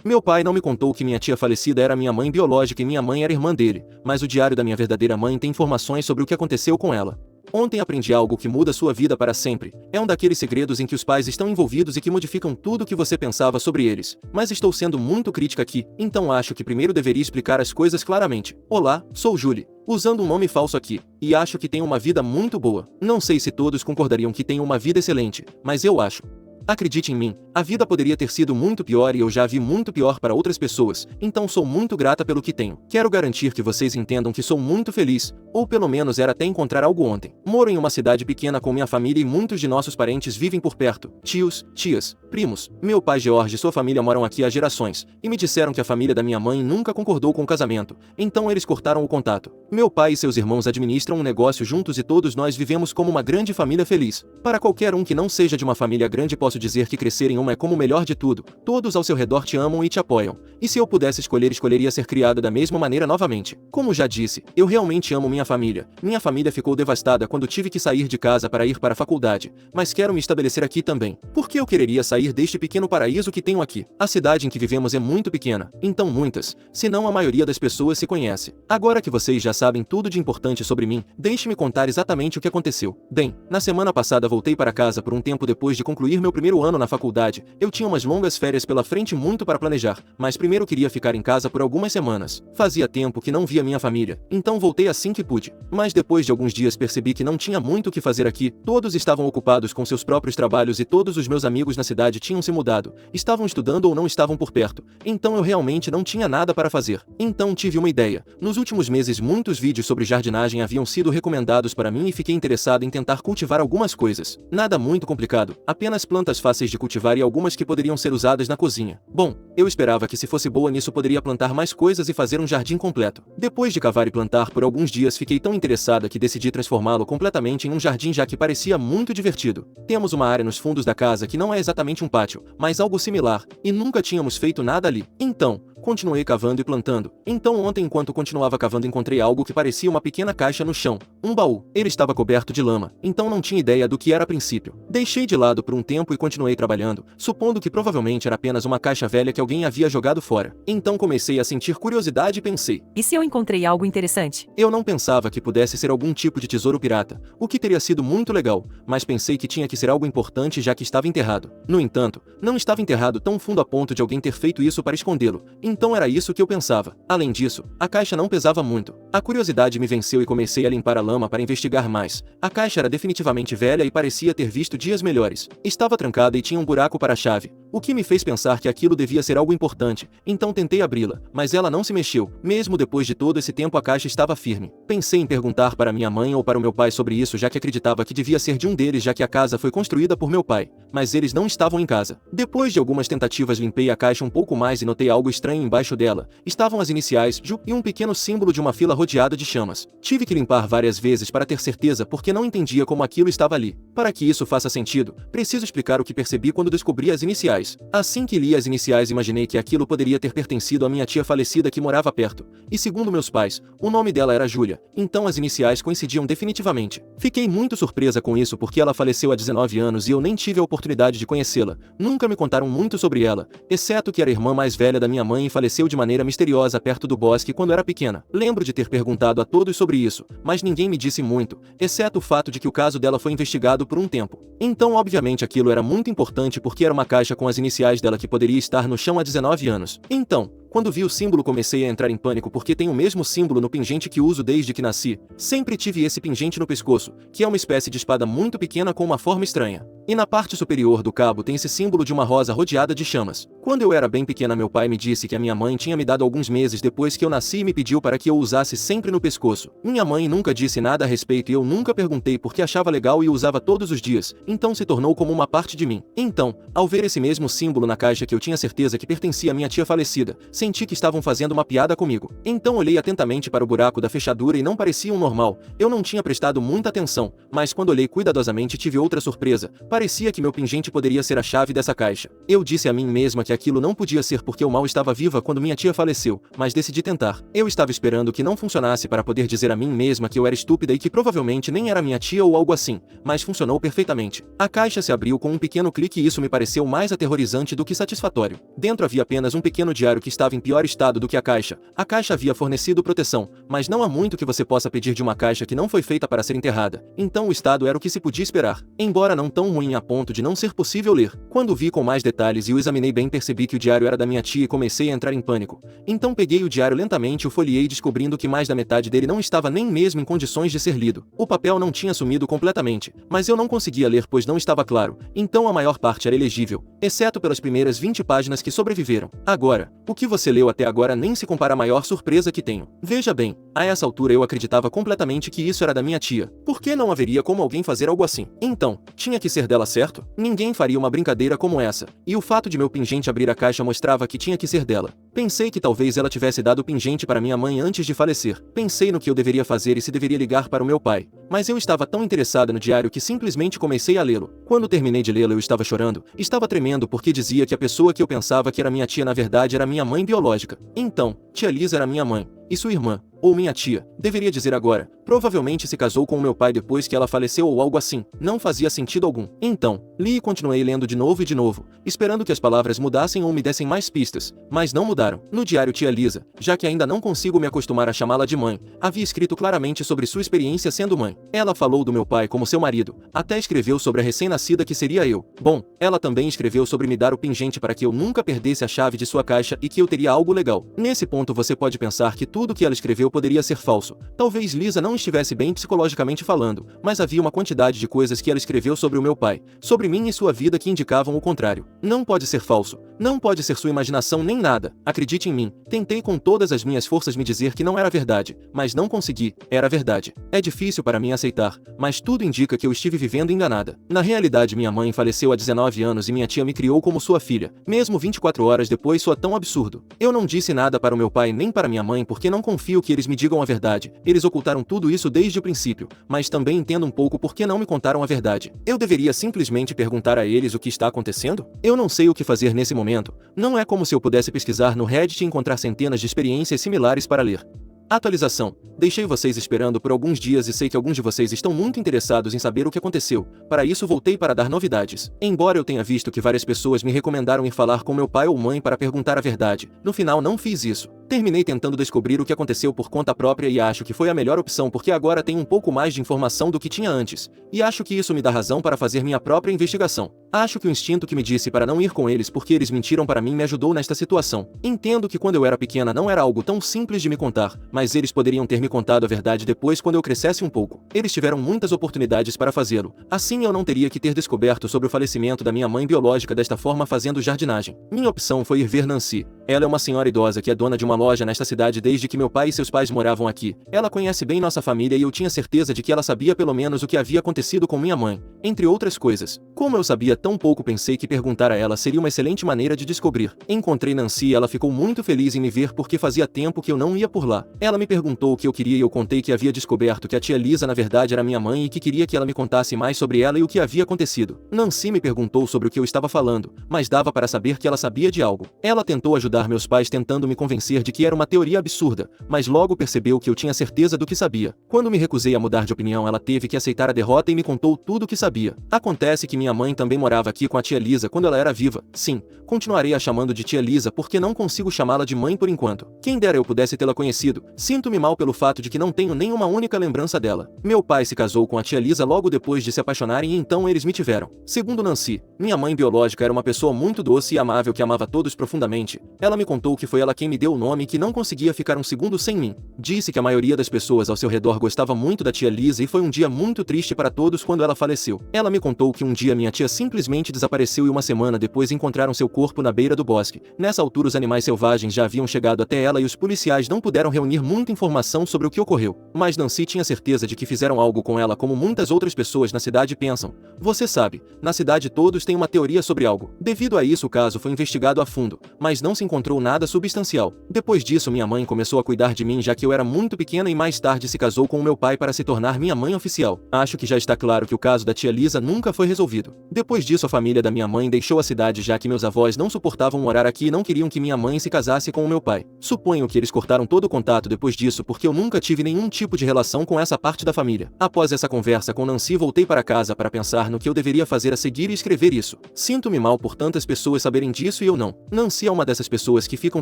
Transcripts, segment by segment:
Meu pai não me contou que minha tia falecida era minha mãe biológica e minha mãe era irmã dele, mas o diário da minha verdadeira mãe tem informações sobre o que aconteceu com ela. Ontem aprendi algo que muda sua vida para sempre. É um daqueles segredos em que os pais estão envolvidos e que modificam tudo o que você pensava sobre eles. Mas estou sendo muito crítica aqui, então acho que primeiro deveria explicar as coisas claramente. Olá, sou Julie, usando um nome falso aqui, e acho que tenho uma vida muito boa. Não sei se todos concordariam que tenho uma vida excelente, mas eu acho. Acredite em mim, a vida poderia ter sido muito pior e eu já vi muito pior para outras pessoas, então sou muito grata pelo que tenho. Quero garantir que vocês entendam que sou muito feliz, ou pelo menos era até encontrar algo ontem. Moro em uma cidade pequena com minha família e muitos de nossos parentes vivem por perto. Tios, tias, primos. Meu pai George e sua família moram aqui há gerações, e me disseram que a família da minha mãe nunca concordou com o casamento, então eles cortaram o contato. Meu pai e seus irmãos administram um negócio juntos e todos nós vivemos como uma grande família feliz. Para qualquer um que não seja de uma família grande posso dizer que crescer em uma é como o melhor de tudo. Todos ao seu redor te amam e te apoiam. E se eu pudesse escolher, escolheria ser criada da mesma maneira novamente. Como já disse, eu realmente amo minha família. Minha família ficou devastada quando tive que sair de casa para ir para a faculdade, mas quero me estabelecer aqui também. Por que eu quereria sair deste pequeno paraíso que tenho aqui? A cidade em que vivemos é muito pequena, então muitas, se não a maioria das pessoas se conhece. Agora que vocês já sabem tudo de importante sobre mim, deixe-me contar exatamente o que aconteceu. Bem, na semana passada voltei para casa por um tempo depois de concluir meu primeiro ano na faculdade. Eu tinha umas longas férias pela frente, muito para planejar, mas primeiro queria ficar em casa por algumas semanas. Fazia tempo que não via minha família, então voltei assim que pude. Mas depois de alguns dias percebi que não tinha muito o que fazer aqui, todos estavam ocupados com seus próprios trabalhos e todos os meus amigos na cidade tinham se mudado, estavam estudando ou não estavam por perto, então eu realmente não tinha nada para fazer. Então tive uma ideia. Nos últimos meses muitos vídeos sobre jardinagem haviam sido recomendados para mim e fiquei interessado em tentar cultivar algumas coisas. Nada muito complicado, apenas plantas fáceis de cultivar e algumas que poderiam ser usadas na cozinha. Bom, eu esperava que se fosse boa nisso poderia plantar mais coisas e fazer um jardim completo. Depois de cavar e plantar por alguns dias fiquei tão interessada que decidi transformá-lo completamente em um jardim, já que parecia muito divertido. Temos uma área nos fundos da casa que não é exatamente um pátio, mas algo similar, e nunca tínhamos feito nada ali. Então, continuei cavando e plantando. Então ontem, enquanto continuava cavando, encontrei algo que parecia uma pequena caixa no chão. Um baú. Ele estava coberto de lama, então não tinha ideia do que era a princípio. Deixei de lado por um tempo e continuei trabalhando, supondo que provavelmente era apenas uma caixa velha que alguém havia jogado fora. Então comecei a sentir curiosidade e pensei: e se eu encontrei algo interessante? Eu não pensava que pudesse ser algum tipo de tesouro pirata, o que teria sido muito legal, mas pensei que tinha que ser algo importante já que estava enterrado. No entanto, não estava enterrado tão fundo a ponto de alguém ter feito isso para escondê-lo. Então era isso que eu pensava. Além disso, a caixa não pesava muito. A curiosidade me venceu e comecei a limpar a lama para investigar mais. A caixa era definitivamente velha e parecia ter visto dias melhores. Estava trancada e tinha um buraco para a chave, o que me fez pensar que aquilo devia ser algo importante. Então tentei abri-la, mas ela não se mexeu. Mesmo depois de todo esse tempo a caixa estava firme. Pensei em perguntar para minha mãe ou para o meu pai sobre isso, já que acreditava que devia ser de um deles, já que a casa foi construída por meu pai. Mas eles não estavam em casa. Depois de algumas tentativas limpei a caixa um pouco mais e notei algo estranho embaixo dela. Estavam as iniciais Ju e um pequeno símbolo de uma fila rodeada de chamas. Tive que limpar várias vezes para ter certeza, porque não entendia como aquilo estava ali. Para que isso faça sentido, preciso explicar o que percebi quando descobri as iniciais. Assim que li as iniciais, imaginei que aquilo poderia ter pertencido à minha tia falecida que morava perto. E segundo meus pais, o nome dela era Júlia, então as iniciais coincidiam definitivamente. Fiquei muito surpresa com isso porque ela faleceu há 19 anos e eu nem tive a oportunidade de conhecê-la. Nunca me contaram muito sobre ela, exceto que era a irmã mais velha da minha mãe e faleceu de maneira misteriosa perto do bosque quando era pequena. Lembro de ter perguntado a todos sobre isso, mas ninguém me disse muito, exceto o fato de que o caso dela foi investigado por um tempo. Então obviamente aquilo era muito importante porque era uma caixa com as iniciais dela que poderia estar no chão há 19 anos. Então, quando vi o símbolo comecei a entrar em pânico porque tem o mesmo símbolo no pingente que uso desde que nasci. Sempre tive esse pingente no pescoço, que é uma espécie de espada muito pequena com uma forma estranha. E na parte superior do cabo tem esse símbolo de uma rosa rodeada de chamas. Quando eu era bem pequena, meu pai me disse que a minha mãe tinha me dado alguns meses depois que eu nasci e me pediu para que eu usasse sempre no pescoço. Minha mãe nunca disse nada a respeito e eu nunca perguntei porque achava legal e usava todos os dias, então se tornou como uma parte de mim. Então, ao ver esse mesmo símbolo na caixa que eu tinha certeza que pertencia à minha tia falecida, Senti que estavam fazendo uma piada comigo. Então olhei atentamente para o buraco da fechadura e não parecia um normal. Eu não tinha prestado muita atenção, mas quando olhei cuidadosamente tive outra surpresa. Parecia que meu pingente poderia ser a chave dessa caixa. Eu disse a mim mesma que aquilo não podia ser porque eu mal estava viva quando minha tia faleceu, mas decidi tentar. Eu estava esperando que não funcionasse para poder dizer a mim mesma que eu era estúpida e que provavelmente nem era minha tia ou algo assim, mas funcionou perfeitamente. A caixa se abriu com um pequeno clique e isso me pareceu mais aterrorizante do que satisfatório. Dentro havia apenas um pequeno diário que estava em pior estado do que a caixa. A caixa havia fornecido proteção, mas não há muito que você possa pedir de uma caixa que não foi feita para ser enterrada. Então o estado era o que se podia esperar, embora não tão ruim a ponto de não ser possível ler. Quando vi com mais detalhes e o examinei bem, percebi que o diário era da minha tia e comecei a entrar em pânico. Então peguei o diário lentamente e o folheei, descobrindo que mais da metade dele não estava nem mesmo em condições de ser lido. O papel não tinha sumido completamente, mas eu não conseguia ler pois não estava claro, então a maior parte era ilegível, exceto pelas primeiras 20 páginas que sobreviveram. Agora, o que você leu até agora nem se compara à maior surpresa que tenho. Veja bem, a essa altura eu acreditava completamente que isso era da minha tia. Por que não haveria como alguém fazer algo assim? Então, tinha que ser dela, certo? Ninguém faria uma brincadeira como essa, e o fato de meu pingente abrir a caixa mostrava que tinha que ser dela. Pensei que talvez ela tivesse dado o pingente para minha mãe antes de falecer. Pensei no que eu deveria fazer e se deveria ligar para o meu pai. Mas eu estava tão interessada no diário que simplesmente comecei a lê-lo. Quando terminei de lê-lo eu estava chorando, estava tremendo porque dizia que a pessoa que eu pensava que era minha tia na verdade era minha mãe biológica. Então, tia Lisa era minha mãe, e sua irmã, ou minha tia, deveria dizer agora, provavelmente se casou com o meu pai depois que ela faleceu ou algo assim. Não fazia sentido algum. Então, li e continuei lendo de novo, esperando que as palavras mudassem ou me dessem mais pistas, mas não mudaram. No diário tia Lisa, já que ainda não consigo me acostumar a chamá-la de mãe, havia escrito claramente sobre sua experiência sendo mãe. Ela falou do meu pai como seu marido, até escreveu sobre a recém-nascida que seria eu. Bom, ela também escreveu sobre me dar o pingente para que eu nunca perdesse a chave de sua caixa e que eu teria algo legal. Nesse ponto você pode pensar que tudo que ela escreveu poderia ser falso. Talvez Lisa não estivesse bem psicologicamente falando, mas havia uma quantidade de coisas que ela escreveu sobre o meu pai, sobre mim e sua vida que indicavam o contrário. Não pode ser falso. Não pode ser sua imaginação nem nada. Acredite em mim. Tentei com todas as minhas forças me dizer que não era verdade, mas não consegui. Era verdade. É difícil para mim aceitar, mas tudo indica que eu estive vivendo enganada. Na realidade, minha mãe faleceu há 19 anos e minha tia me criou como sua filha. Mesmo 24 horas depois soa tão absurdo. Eu não disse nada para o meu pai nem para minha mãe porque não confio que eles me digam a verdade. Eles ocultaram tudo isso desde o princípio, mas também entendo um pouco por que não me contaram a verdade. Eu deveria simplesmente perguntar a eles o que está acontecendo? Eu não sei o que fazer nesse momento. Não é como se eu pudesse pesquisar no Reddit e encontrar centenas de experiências similares para ler. Atualização. Deixei vocês esperando por alguns dias e sei que alguns de vocês estão muito interessados em saber o que aconteceu. Para isso voltei para dar novidades. Embora eu tenha visto que várias pessoas me recomendaram ir falar com meu pai ou mãe para perguntar a verdade, no final não fiz isso. Terminei tentando descobrir o que aconteceu por conta própria e acho que foi a melhor opção porque agora tenho um pouco mais de informação do que tinha antes. E acho que isso me dá razão para fazer minha própria investigação. Acho que o instinto que me disse para não ir com eles porque eles mentiram para mim me ajudou nesta situação. Entendo que quando eu era pequena não era algo tão simples de me contar, mas eles poderiam ter me contado a verdade depois quando eu crescesse um pouco. Eles tiveram muitas oportunidades para fazê-lo. Assim eu não teria que ter descoberto sobre o falecimento da minha mãe biológica desta forma fazendo jardinagem. Minha opção foi ir ver Nancy. Ela é uma senhora idosa que é dona de uma loja nesta cidade desde que meu pai e seus pais moravam aqui. Ela conhece bem nossa família e eu tinha certeza de que ela sabia pelo menos o que havia acontecido com minha mãe, entre outras coisas. Como eu sabia tão pouco, pensei que perguntar a ela seria uma excelente maneira de descobrir. Encontrei Nancy e ela ficou muito feliz em me ver porque fazia tempo que eu não ia por lá. Ela me perguntou o que eu queria e eu contei que havia descoberto que a tia Lisa na verdade era minha mãe e que queria que ela me contasse mais sobre ela e o que havia acontecido. Nancy me perguntou sobre o que eu estava falando, mas dava para saber que ela sabia de algo. Ela tentou ajudar meus pais tentando me convencer de que era uma teoria absurda, mas logo percebeu que eu tinha certeza do que sabia. Quando me recusei a mudar de opinião, ela teve que aceitar a derrota e me contou tudo o que sabia. Acontece que minha mãe também morava aqui com a tia Lisa quando ela era viva. Sim, continuarei a chamando de tia Lisa porque não consigo chamá-la de mãe por enquanto. Quem dera eu pudesse tê-la conhecido. Sinto-me mal pelo fato de que não tenho nenhuma única lembrança dela. Meu pai se casou com a tia Lisa logo depois de se apaixonarem e então eles me tiveram. Segundo Nancy, minha mãe biológica era uma pessoa muito doce e amável que amava todos profundamente. Ela me contou que foi ela quem me deu o nome e que não conseguia ficar um segundo sem mim. Disse que a maioria das pessoas ao seu redor gostava muito da tia Lisa e foi um dia muito triste para todos quando ela faleceu. Ela me contou que um dia minha tia simplesmente simplesmente desapareceu e uma semana depois encontraram seu corpo na beira do bosque. Nessa altura os animais selvagens já haviam chegado até ela e os policiais não puderam reunir muita informação sobre o que ocorreu. Mas Nancy tinha certeza de que fizeram algo com ela como muitas outras pessoas na cidade pensam. Você sabe, na cidade todos têm uma teoria sobre algo. Devido a isso o caso foi investigado a fundo, mas não se encontrou nada substancial. Depois disso minha mãe começou a cuidar de mim já que eu era muito pequena e mais tarde se casou com o meu pai para se tornar minha mãe oficial. Acho que já está claro que o caso da tia Lisa nunca foi resolvido. Depois disso a família da minha mãe deixou a cidade já que meus avós não suportavam morar aqui e não queriam que minha mãe se casasse com o meu pai. Suponho que eles cortaram todo o contato depois disso porque eu nunca tive nenhum tipo de relação com essa parte da família. Após essa conversa com Nancy voltei para casa para pensar no que eu deveria fazer a seguir e escrever isso. Sinto-me mal por tantas pessoas saberem disso e eu não. Nancy é uma dessas pessoas que ficam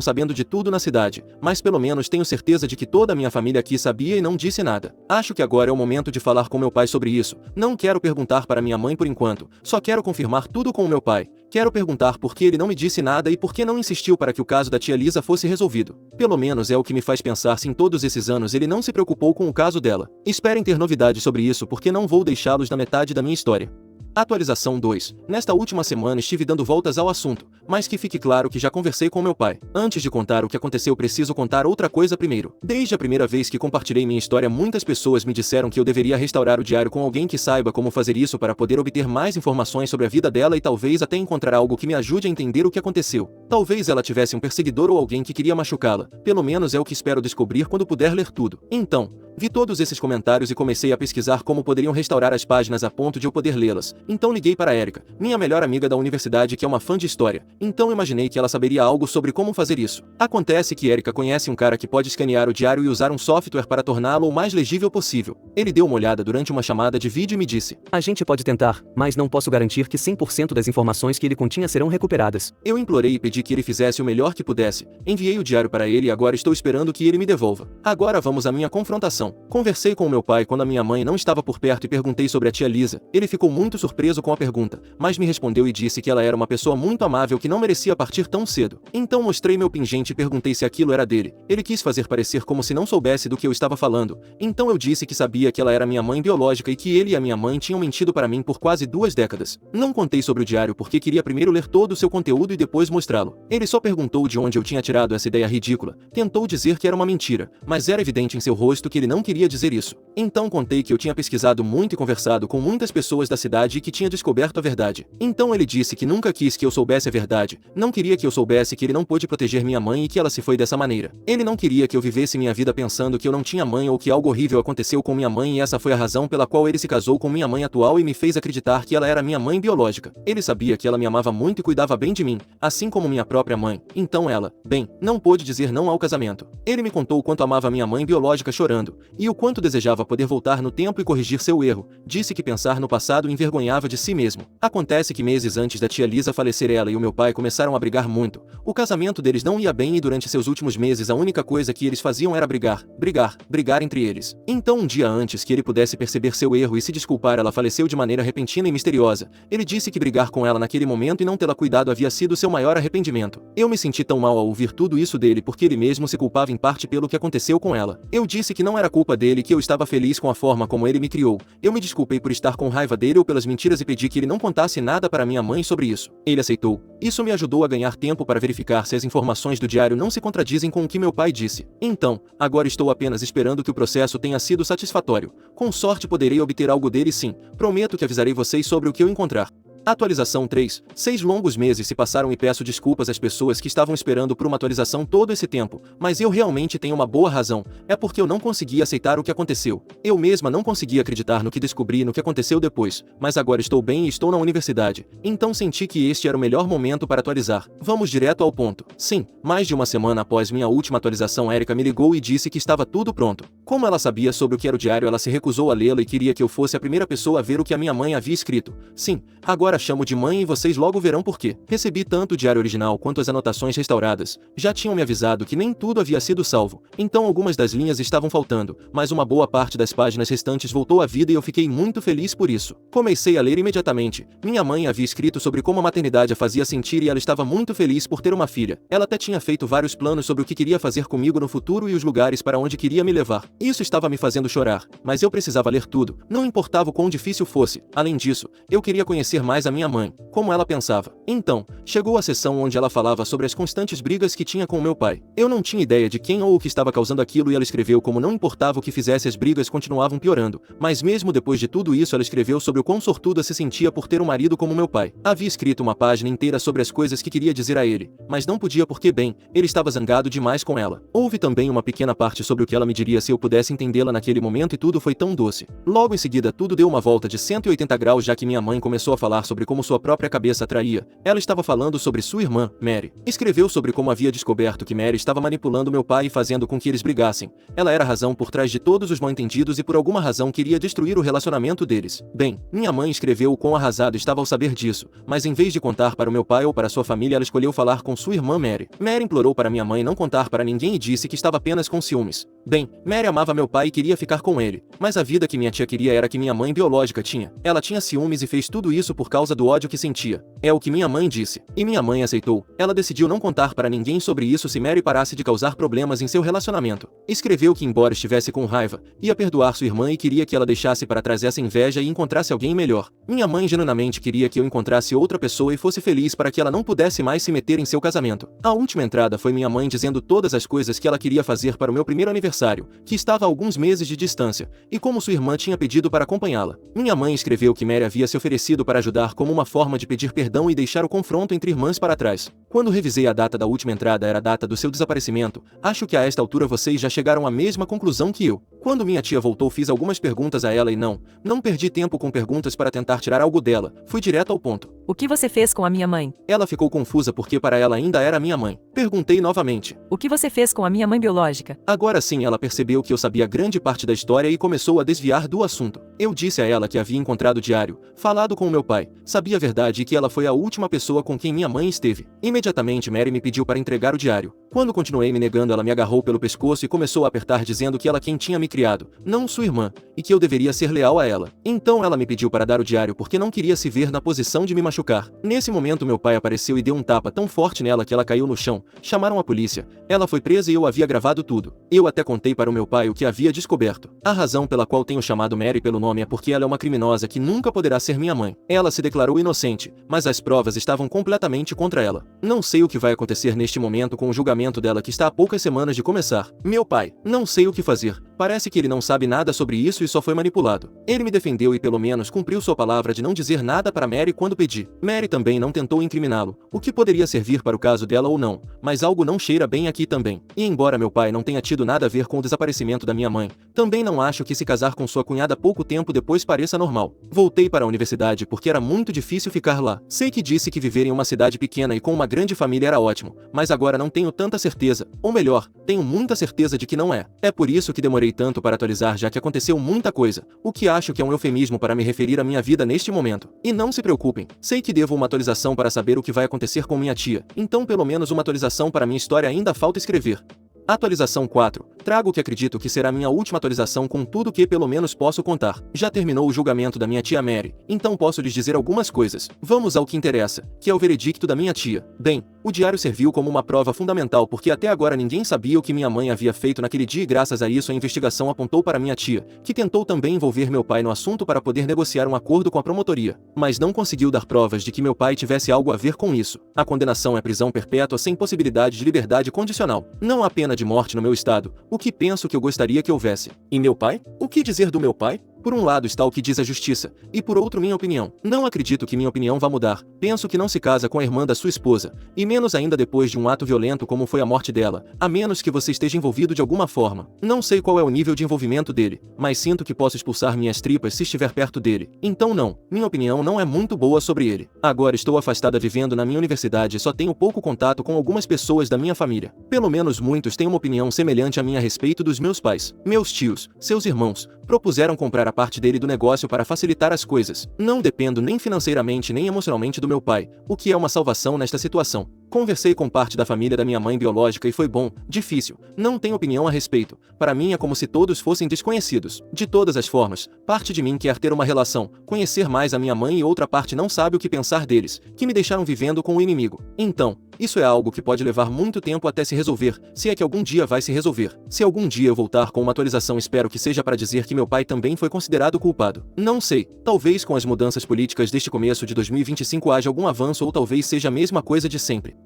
sabendo de tudo na cidade, mas pelo menos tenho certeza de que toda a minha família aqui sabia e não disse nada. Acho que agora é o momento de falar com meu pai sobre isso. Não quero perguntar para minha mãe por enquanto, só quero confirmar tudo com o meu pai. Quero perguntar por que ele não me disse nada e por que não insistiu para que o caso da tia Lisa fosse resolvido. Pelo menos é o que me faz pensar se em todos esses anos ele não se preocupou com o caso dela. Esperem ter novidades sobre isso porque não vou deixá-los na metade da minha história. Atualização 2. Nesta última semana estive dando voltas ao assunto, mas que fique claro que já conversei com meu pai. Antes de contar o que aconteceu preciso contar outra coisa primeiro. Desde a primeira vez que compartilhei minha história muitas pessoas me disseram que eu deveria restaurar o diário com alguém que saiba como fazer isso para poder obter mais informações sobre a vida dela e talvez até encontrar algo que me ajude a entender o que aconteceu. Talvez ela tivesse um perseguidor ou alguém que queria machucá-la. Pelo menos é o que espero descobrir quando puder ler tudo. Então, vi todos esses comentários e comecei a pesquisar como poderiam restaurar as páginas a ponto de eu poder lê-las. Então liguei para Erika, minha melhor amiga da universidade que é uma fã de história. Então imaginei que ela saberia algo sobre como fazer isso. Acontece que Erika conhece um cara que pode escanear o diário e usar um software para torná-lo o mais legível possível. Ele deu uma olhada durante uma chamada de vídeo e me disse: A gente pode tentar, mas não posso garantir que 100% das informações que ele continha serão recuperadas. Eu implorei e pedi que ele fizesse o melhor que pudesse. Enviei o diário para ele e agora estou esperando que ele me devolva. Agora vamos à minha confrontação. Conversei com o meu pai quando a minha mãe não estava por perto e perguntei sobre a tia Lisa. Ele ficou muito surpreso com a pergunta, mas me respondeu e disse que ela era uma pessoa muito amável que não merecia partir tão cedo. Então mostrei meu pingente e perguntei se aquilo era dele. Ele quis fazer parecer como se não soubesse do que eu estava falando. Então eu disse que sabia que ela era minha mãe biológica e que ele e a minha mãe tinham mentido para mim por quase 2 décadas. Não contei sobre o diário porque queria primeiro ler todo o seu conteúdo e depois mostrá-lo. Ele só perguntou de onde eu tinha tirado essa ideia ridícula. Tentou dizer que era uma mentira, mas era evidente em seu rosto que ele não queria dizer isso. Então contei que eu tinha pesquisado muito e conversado com muitas pessoas da cidade e que tinha descoberto a verdade. Então ele disse que nunca quis que eu soubesse a verdade, não queria que eu soubesse que ele não pôde proteger minha mãe e que ela se foi dessa maneira. Ele não queria que eu vivesse minha vida pensando que eu não tinha mãe ou que algo horrível aconteceu com minha mãe e essa foi a razão pela qual ele se casou com minha mãe atual e me fez acreditar que ela era minha mãe biológica. Ele sabia que ela me amava muito e cuidava bem de mim, assim como minha própria mãe. Então ela, bem, não pôde dizer não ao casamento. Ele me contou o quanto amava minha mãe biológica chorando, e o quanto desejava poder voltar no tempo e corrigir seu erro. Disse que pensar no passado o envergonhava de si mesmo. Acontece que meses antes da tia Lisa falecer ela e o meu pai começaram a brigar muito. O casamento deles não ia bem e durante seus últimos meses a única coisa que eles faziam era brigar entre eles. Então um dia antes que ele pudesse perceber seu erro e se desculpar ela faleceu de maneira repentina e misteriosa. Ele disse que brigar com ela naquele momento e não tê-la cuidado havia sido seu maior arrependimento. Eu me senti tão mal ao ouvir tudo isso dele porque ele mesmo se culpava em parte pelo que aconteceu com ela. Eu disse que não era culpa dele e que eu estava feliz com a forma como ele me criou. Eu me desculpei por estar com raiva dele ou pelas mentiras e pedi que ele não contasse nada para minha mãe sobre isso. Ele aceitou. Isso me ajudou a ganhar tempo para verificar se as informações do diário não se contradizem com o que meu pai disse. Então, agora estou apenas esperando que o processo tenha sido satisfatório. Com sorte poderei obter algo dele sim. Prometo que avisarei vocês sobre o que eu encontrar. Atualização 3. 6 longos meses se passaram e peço desculpas às pessoas que estavam esperando por uma atualização todo esse tempo, mas eu realmente tenho uma boa razão, é porque eu não consegui aceitar o que aconteceu. Eu mesma não consegui acreditar no que descobri e no que aconteceu depois, mas agora estou bem e estou na universidade, então senti que este era o melhor momento para atualizar. Vamos direto ao ponto. Sim, mais de uma semana após minha última atualização Erika me ligou e disse que estava tudo pronto. Como ela sabia sobre o que era o diário ela se recusou a lê-lo e queria que eu fosse a primeira pessoa a ver o que a minha mãe havia escrito. Sim, agora chamo de mãe e vocês logo verão por quê. Recebi tanto o diário original quanto as anotações restauradas. Já tinham me avisado que nem tudo havia sido salvo, então algumas das linhas estavam faltando, mas uma boa parte das páginas restantes voltou à vida e eu fiquei muito feliz por isso. Comecei a ler imediatamente. Minha mãe havia escrito sobre como a maternidade a fazia sentir e ela estava muito feliz por ter uma filha. Ela até tinha feito vários planos sobre o que queria fazer comigo no futuro e os lugares para onde queria me levar. Isso estava me fazendo chorar, mas eu precisava ler tudo, não importava o quão difícil fosse. Além disso, eu queria conhecer mais a minha mãe, como ela pensava. Então, chegou a sessão onde ela falava sobre as constantes brigas que tinha com meu pai. Eu não tinha ideia de quem ou o que estava causando aquilo e ela escreveu como não importava o que fizesse, as brigas continuavam piorando. Mas mesmo depois de tudo isso, ela escreveu sobre o quão sortuda se sentia por ter um marido como meu pai. Havia escrito uma página inteira sobre as coisas que queria dizer a ele, mas não podia porque, bem, ele estava zangado demais com ela. Houve também uma pequena parte sobre o que ela me diria se eu pudesse entendê-la naquele momento e tudo foi tão doce. Logo em seguida tudo deu uma volta de 180 graus, já que minha mãe começou a falar sobre como sua própria cabeça atraía. Ela estava falando sobre sua irmã, Mary. Escreveu sobre como havia descoberto que Mary estava manipulando meu pai e fazendo com que eles brigassem. Ela era a razão por trás de todos os mal-entendidos e por alguma razão queria destruir o relacionamento deles. Bem, minha mãe escreveu o quão arrasado estava ao saber disso, mas em vez de contar para o meu pai ou para sua família, ela escolheu falar com sua irmã Mary. Mary implorou para minha mãe não contar para ninguém e disse que estava apenas com ciúmes. Bem, Mary amava meu pai e queria ficar com ele, mas a vida que minha tia queria era que minha mãe biológica tinha. Ela tinha ciúmes e fez tudo isso por causa do ódio que sentia. É o que minha mãe disse. E minha mãe aceitou. Ela decidiu não contar para ninguém sobre isso se Mary parasse de causar problemas em seu relacionamento. Escreveu que, embora estivesse com raiva, ia perdoar sua irmã e queria que ela deixasse para trás essa inveja e encontrasse alguém melhor. Minha mãe genuinamente queria que eu encontrasse outra pessoa e fosse feliz para que ela não pudesse mais se meter em seu casamento. A última entrada foi minha mãe dizendo todas as coisas que ela queria fazer para o meu primeiro aniversário, que estava a alguns meses de distância, e como sua irmã tinha pedido para acompanhá-la. Minha mãe escreveu que Mary havia se oferecido para ajudar como uma forma de pedir perdão e deixar o confronto entre irmãs para trás. Quando revisei a data da última entrada, era a data do seu desaparecimento. Acho que a esta altura vocês já chegaram à mesma conclusão que eu. Quando minha tia voltou, fiz algumas perguntas a ela e não perdi tempo com perguntas para tentar tirar algo dela. Fui direto ao ponto. O que você fez com a minha mãe? Ela ficou confusa porque para ela ainda era minha mãe. Perguntei novamente. O que você fez com a minha mãe biológica? Agora sim ela percebeu que eu sabia grande parte da história e começou a desviar do assunto. Eu disse a ela que havia encontrado o diário, falado com o meu pai, sabia a verdade e que ela foi a última pessoa com quem minha mãe esteve. Imediatamente Mary me pediu para entregar o diário. Quando continuei me negando, ela me agarrou pelo pescoço e começou a apertar, dizendo que ela quem tinha me criado, não sua irmã, e que eu deveria ser leal a ela. Então ela me pediu para dar o diário porque não queria se ver na posição de me machucar. Nesse momento meu pai apareceu e deu um tapa tão forte nela que ela caiu no chão. Chamaram a polícia. Ela foi presa e eu havia gravado tudo. Eu até contei para o meu pai o que havia descoberto. A razão pela qual tenho chamado Mary pelo nome é porque ela é uma criminosa que nunca poderá ser minha mãe. Ela se declarou inocente, mas as provas estavam completamente contra ela. Não sei o que vai acontecer neste momento com o julgamento dela que está há poucas semanas de começar. Meu pai, não sei o que fazer. Parece que ele não sabe nada sobre isso e só foi manipulado. Ele me defendeu e pelo menos cumpriu sua palavra de não dizer nada para Mary quando pedi. Mary também não tentou incriminá-lo, o que poderia servir para o caso dela ou não, mas algo não cheira bem aqui também. E embora meu pai não tenha tido nada a ver com o desaparecimento da minha mãe, também não acho que se casar com sua cunhada pouco tempo depois pareça normal. Voltei para a universidade porque era muito difícil ficar lá. Sei que disse que viver em uma cidade pequena e com uma grande família era ótimo, mas agora não tenho tanta certeza, ou melhor, tenho muita certeza de que não é. É por isso que demorei tanto para atualizar, já que aconteceu muita coisa, o que acho que é um eufemismo para me referir à minha vida neste momento. E não se preocupem, sei que devo uma atualização para saber o que vai acontecer com minha tia, então pelo menos uma atualização para minha história ainda falta escrever. Atualização 4. Trago o que acredito que será minha última atualização com tudo que pelo menos posso contar. Já terminou o julgamento da minha tia Mary, então posso lhes dizer algumas coisas. Vamos ao que interessa, que é o veredicto da minha tia. Bem, o diário serviu como uma prova fundamental porque até agora ninguém sabia o que minha mãe havia feito naquele dia e graças a isso a investigação apontou para minha tia, que tentou também envolver meu pai no assunto para poder negociar um acordo com a promotoria, mas não conseguiu dar provas de que meu pai tivesse algo a ver com isso. A condenação é prisão perpétua sem possibilidade de liberdade condicional. Não há pena de morte no meu estado, o que penso que eu gostaria que houvesse. E meu pai? O que dizer do meu pai? Por um lado está o que diz a justiça, e por outro minha opinião. Não acredito que minha opinião vá mudar. Penso que não se casa com a irmã da sua esposa, e menos ainda depois de um ato violento como foi a morte dela, a menos que você esteja envolvido de alguma forma. Não sei qual é o nível de envolvimento dele, mas sinto que posso expulsar minhas tripas se estiver perto dele. Então não, minha opinião não é muito boa sobre ele. Agora estou afastada vivendo na minha universidade e só tenho pouco contato com algumas pessoas da minha família. Pelo menos muitos têm uma opinião semelhante à minha a respeito dos meus pais. Meus tios, seus irmãos, propuseram comprar a parte dele do negócio para facilitar as coisas. Não dependo nem financeiramente nem emocionalmente do meu pai, o que é uma salvação nesta situação. Conversei com parte da família da minha mãe biológica e foi bom, difícil, não tenho opinião a respeito. Para mim é como se todos fossem desconhecidos. De todas as formas, parte de mim quer ter uma relação, conhecer mais a minha mãe e outra parte não sabe o que pensar deles, que me deixaram vivendo com o inimigo. Então, isso é algo que pode levar muito tempo até se resolver, se é que algum dia vai se resolver. Se algum dia eu voltar com uma atualização, espero que seja para dizer que meu pai também foi considerado culpado. Não sei, talvez com as mudanças políticas deste começo de 2025 haja algum avanço ou talvez seja a mesma coisa de sempre.